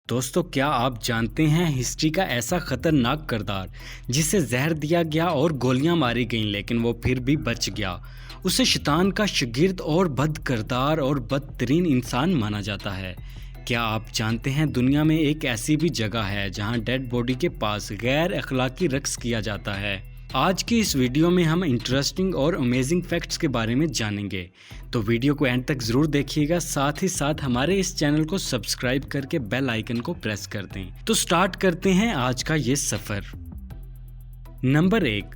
दोस्तों, क्या आप जानते हैं हिस्ट्री का ऐसा खतरनाक किरदार जिसे जहर दिया गया और गोलियां मारी गईं लेकिन वो फिर भी बच गया। उसे शैतान का शागिर्द और बद किरदार और बदतरीन इंसान माना जाता है। क्या आप जानते हैं दुनिया में एक ऐसी भी जगह है जहां डेड बॉडी के पास गैर अखलाकी रक्स किया जाता है। आज की इस वीडियो में हम इंटरेस्टिंग और अमेजिंग फैक्ट्स के बारे में जानेंगे, तो वीडियो को एंड तक ज़रूर देखिएगा। साथ ही साथ हमारे इस चैनल को सब्सक्राइब करके बेल आइकन को प्रेस कर दें। तो स्टार्ट करते हैं आज का ये सफ़र। नंबर 1,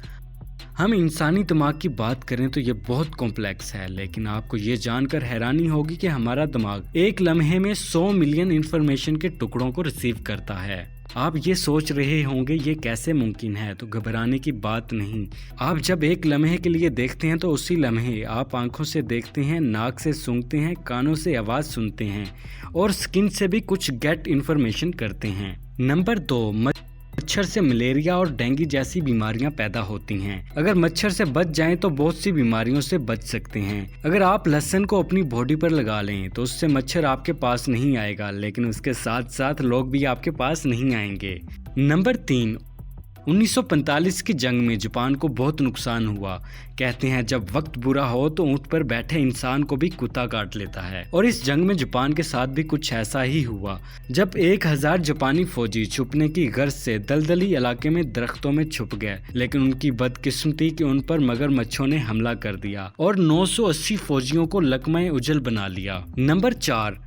हम इंसानी दिमाग की बात करें तो ये बहुत कॉम्प्लेक्स है, लेकिन आपको ये जानकर हैरानी होगी कि हमारा दिमाग एक लम्हे में 100 मिलियन इंफॉर्मेशन के टुकड़ों को रिसीव करता है। आप ये सोच रहे होंगे ये कैसे मुमकिन है, तो घबराने की बात नहीं। आप जब एक लम्हे के लिए देखते हैं तो उसी लम्हे आप आंखों से देखते हैं, नाक से सूंघते हैं, कानों से आवाज़ सुनते हैं और स्किन से भी कुछ गेट इन्फॉर्मेशन करते हैं। नंबर 2, मच्छर से मलेरिया और डेंगू जैसी बीमारियां पैदा होती हैं। अगर मच्छर से बच जाएं तो बहुत सी बीमारियों से बच सकते हैं। अगर आप लहसुन को अपनी बॉडी पर लगा लें तो उससे मच्छर आपके पास नहीं आएगा, लेकिन उसके साथ साथ लोग भी आपके पास नहीं आएंगे। नंबर 3, 1945 की जंग में जापान को बहुत नुकसान हुआ। कहते हैं जब वक्त बुरा हो तो ऊंट पर बैठे इंसान को भी कुत्ता काट लेता है, और इस जंग में जापान के साथ भी कुछ ऐसा ही हुआ। जब 1000 जापानी फौजी छुपने की गर्ज से दलदली इलाके में दरख्तों में छुप गए, लेकिन उनकी बदकिस्मती कि उन पर मगरमच्छों ने हमला कर दिया और 980 फौजियों को लकमा उजल बना लिया। नंबर 4,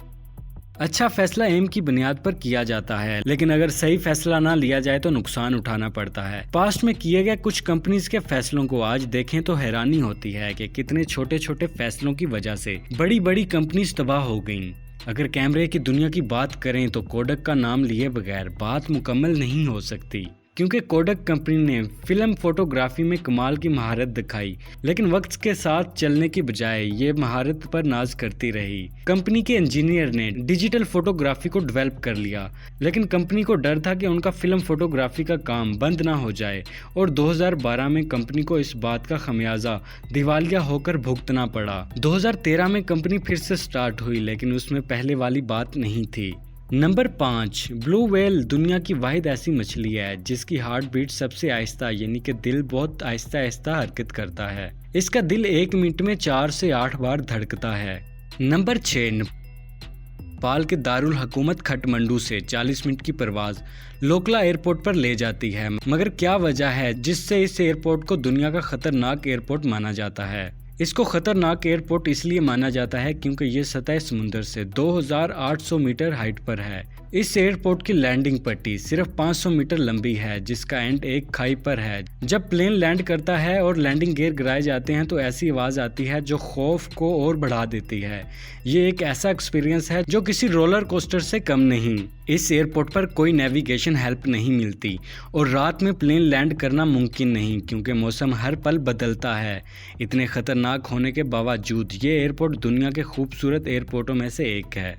अच्छा फैसला एम की बुनियाद पर किया जाता है, लेकिन अगर सही फैसला ना लिया जाए तो नुकसान उठाना पड़ता है। पास्ट में किए गए कुछ कंपनीज के फैसलों को आज देखें तो हैरानी होती है कि कितने छोटे छोटे फैसलों की वजह से बड़ी बड़ी कंपनीज तबाह हो गईं। अगर कैमरे की दुनिया की बात करें तो कोडक का नाम लिए बगैर बात मुकम्मल नहीं हो सकती, क्योंकि कोडक कंपनी ने फिल्म फोटोग्राफी में कमाल की महारत दिखाई, लेकिन वक्त के साथ चलने की बजाय ये महारत पर नाज करती रही। कंपनी के इंजीनियर ने डिजिटल फोटोग्राफी को डेवलप कर लिया, लेकिन कंपनी को डर था कि उनका फिल्म फोटोग्राफी का काम बंद ना हो जाए, और 2012 में कंपनी को इस बात का खमियाजा दिवालिया होकर भुगतना पड़ा। 2013 में कंपनी फिर से स्टार्ट हुई, लेकिन उसमें पहले वाली बात नहीं थी। नंबर 5, ब्लू व्हेल दुनिया की वाहिद ऐसी मछली है जिसकी हार्ट बीट सबसे आहिस्ता, यानी कि दिल बहुत आहिस्ता आहिस्ता हरकत करता है। इसका दिल 1 मिनट में 4 से 8 बार धड़कता है। नंबर 6, नेपाल के दारुल हुकूमत खटमंडू से 40 मिनट की परवाज लोकला एयरपोर्ट पर ले जाती है, मगर क्या वजह है जिससे इस एयरपोर्ट को दुनिया का खतरनाक एयरपोर्ट माना जाता है? इसको खतरनाक एयरपोर्ट इसलिए माना जाता है क्योंकि ये सतह समुद्र से 2800 मीटर हाइट पर है। इस एयरपोर्ट की लैंडिंग पट्टी सिर्फ 500 मीटर लंबी है, जिसका एंड एक खाई पर है। जब प्लेन लैंड करता है और लैंडिंग गियर गिराए जाते हैं तो ऐसी आवाज़ आती है जो खौफ को और बढ़ा देती है। ये एक ऐसा एक्सपीरियंस है जो किसी रोलर कोस्टर से कम नहीं। इस एयरपोर्ट पर कोई नेविगेशन हेल्प नहीं मिलती और रात में प्लेन लैंड करना मुमकिन नहीं, क्योंकि मौसम हर पल बदलता है। इतने खतरनाक होने के बावजूद ये एयरपोर्ट दुनिया के खूबसूरत एयरपोर्टों में से एक है,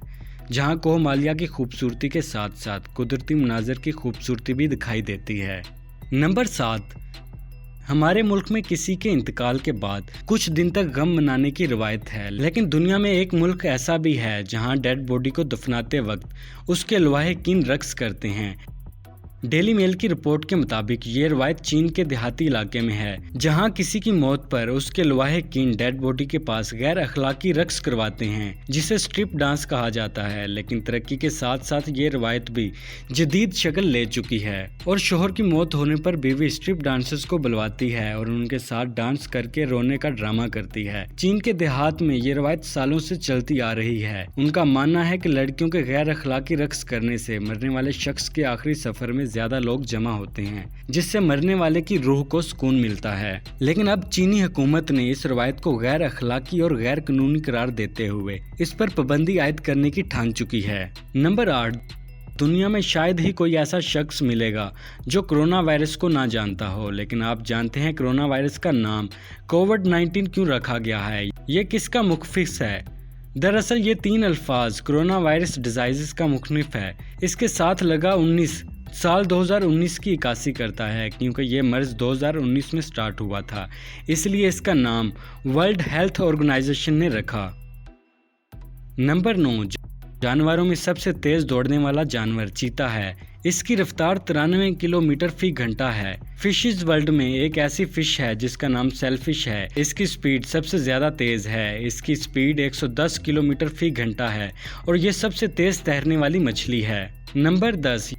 जहां कोहमालिया की खूबसूरती के साथ साथ कुदरती मनाज़र की खूबसूरती भी दिखाई देती है। नंबर 7, हमारे मुल्क में किसी के इंतकाल के बाद कुछ दिन तक गम मनाने की रवायत है, लेकिन दुनिया में एक मुल्क ऐसा भी है जहां डेड बॉडी को दफनाते वक्त उसके लवाहिकीन रक्स करते हैं। डेली मेल की रिपोर्ट के मुताबिक ये रवायत चीन के देहाती इलाके में है, जहां किसी की मौत पर उसके लवाहिकीन डेड बॉडी के पास गैर अखलाकी रक्स करवाते हैं, जिसे स्ट्रिप डांस कहा जाता है। लेकिन तरक्की के साथ साथ ये रवायत भी जदीद शक्ल ले चुकी है और शोहर की मौत होने पर बीवी स्ट्रिप डांसर्स को बुलवाती है और उनके साथ डांस करके रोने का ड्रामा करती है। चीन के देहात में ये रवायत सालों से चलती आ रही है। उनका मानना है कि लड़कियों के गैर अखलाकी रक्स करने से मरने वाले शख्स के आखिरी सफर में ज्यादा लोग जमा होते हैं, जिससे मरने वाले की रूह को सुकून मिलता है। लेकिन अब चीनी हुकूमत ने इस रवायत को गैर अखलाकी और गैर कानूनी करार देते हुए इस पर पाबंदी आयद करने की ठान चुकी है। नंबर 8, दुनिया में शायद ही कोई ऐसा शख्स मिलेगा जो कोरोना वायरस को ना जानता हो, लेकिन आप जानते हैं कोरोना वायरस का नाम कोविड-19 क्यों रखा गया है? ये किसका मुखफिस है? दरअसल ये 3 अल्फाज कोरोना वायरस डिजाइजेस का मुखनिफ है। इसके साथ लगा 19 साल 2019 की 81 करता है, क्योंकि ये मर्ज 2019 में स्टार्ट हुआ था, इसलिए इसका नाम वर्ल्ड हेल्थ ऑर्गेनाइजेशन ने रखा। नंबर 9, जानवरों में सबसे तेज दौड़ने वाला जानवर चीता है। इसकी रफ्तार 93 किलोमीटर फी घंटा है। फिशेज वर्ल्ड में एक ऐसी फिश है जिसका नाम सेलफिश है। इसकी स्पीड सबसे ज़्यादा तेज़ है। इसकी स्पीड 110 किलोमीटर फी घंटा है और ये सबसे तेज़ तैरने वाली मछली है। नंबर 10,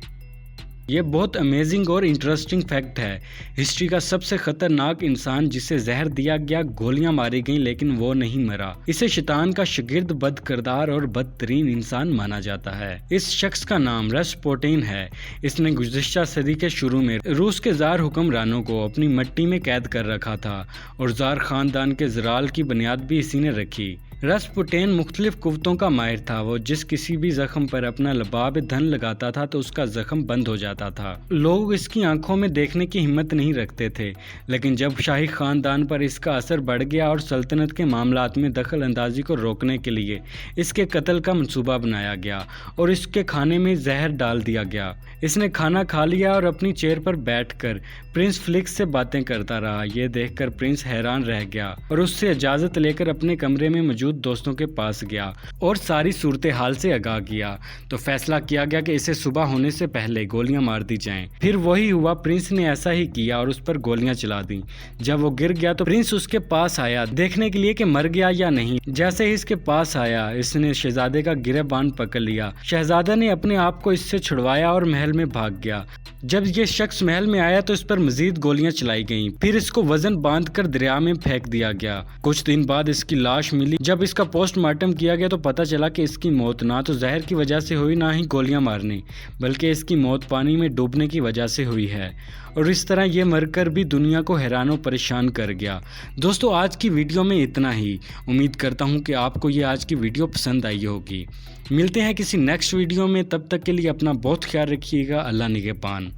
ये बहुत अमेजिंग और इंटरेस्टिंग फैक्ट है। हिस्ट्री का सबसे खतरनाक इंसान जिसे जहर दिया गया, गोलियां मारी गईं लेकिन वो नहीं मरा। इसे शैतान का शागिर्द, बद किरदार और बदतरीन इंसान माना जाता है। इस शख्स का नाम रस्पुटिन है। इसने गुज़िश्ता सदी के शुरू में रूस के ज़ार हुक्मरानों को अपनी मिट्टी में कैद कर रखा था और ज़ार ख़ानदान के ज़राल की बुनियाद भी इसी ने रखी। रस्पुटिन मुख्तलिफ कुव्वतों का माहिर था। वो जिस किसी भी जख्म पर अपना लबाब धन लगाता था तो उसका जख्म बंद हो जाता था। लोग इसकी आंखों में देखने की हिम्मत नहीं रखते थे, लेकिन जब शाही खानदान पर इसका असर बढ़ गया और सल्तनत के मामलात में दखल अंदाजी को रोकने के लिए इसके कत्ल का मंसूबा बनाया गया और इसके खाने में जहर डाल दिया गया। इसने खाना खा लिया और अपनी चेयर पर बैठकर प्रिंस फ्लिक्स से बातें करता रहा। ये देखकर प्रिंस हैरान रह गया और उससे इजाज़त लेकर अपने कमरे में मौजूद दोस्तों के पास गया और सारी सूरत हाल से आगाह किया। तो फैसला किया गया कि इसे सुबह होने से पहले गोलियां मार दी जाएं। फिर वही हुआ। प्रिंस ने ऐसा ही किया और उस पर गोलियां चला दी। जब वो गिर गया तो प्रिंस उसके पास आया देखने के लिए कि मर गया या नहीं। जैसे ही इसके पास आया, इसने शहजादे का गिरबान पकड़ लिया। शहजादा ने अपने आप को इससे छुड़वाया और महल में भाग गया। जब ये शख्स महल में आया तो इस पर मजीद गोलियां चलाई गईं। फिर इसको वजन बांधकर दरिया में फेंक दिया गया। कुछ दिन बाद इसकी लाश मिली। जब इसका पोस्टमार्टम किया गया तो पता चला कि इसकी मौत ना तो जहर की वजह से हुई, ना ही गोलियां मारने, बल्कि इसकी मौत पानी में डूबने की वजह से हुई है। और इस तरह ये मरकर भी दुनिया को हैरान और परेशान कर गया। दोस्तों, आज की वीडियो में इतना ही। उम्मीद करता हूँ कि आपको ये आज की वीडियो पसंद आई होगी। मिलते हैं किसी नेक्स्ट वीडियो में। तब तक के लिए अपना बहुत ख्याल रखिएगा। अल्लाह निगहबान।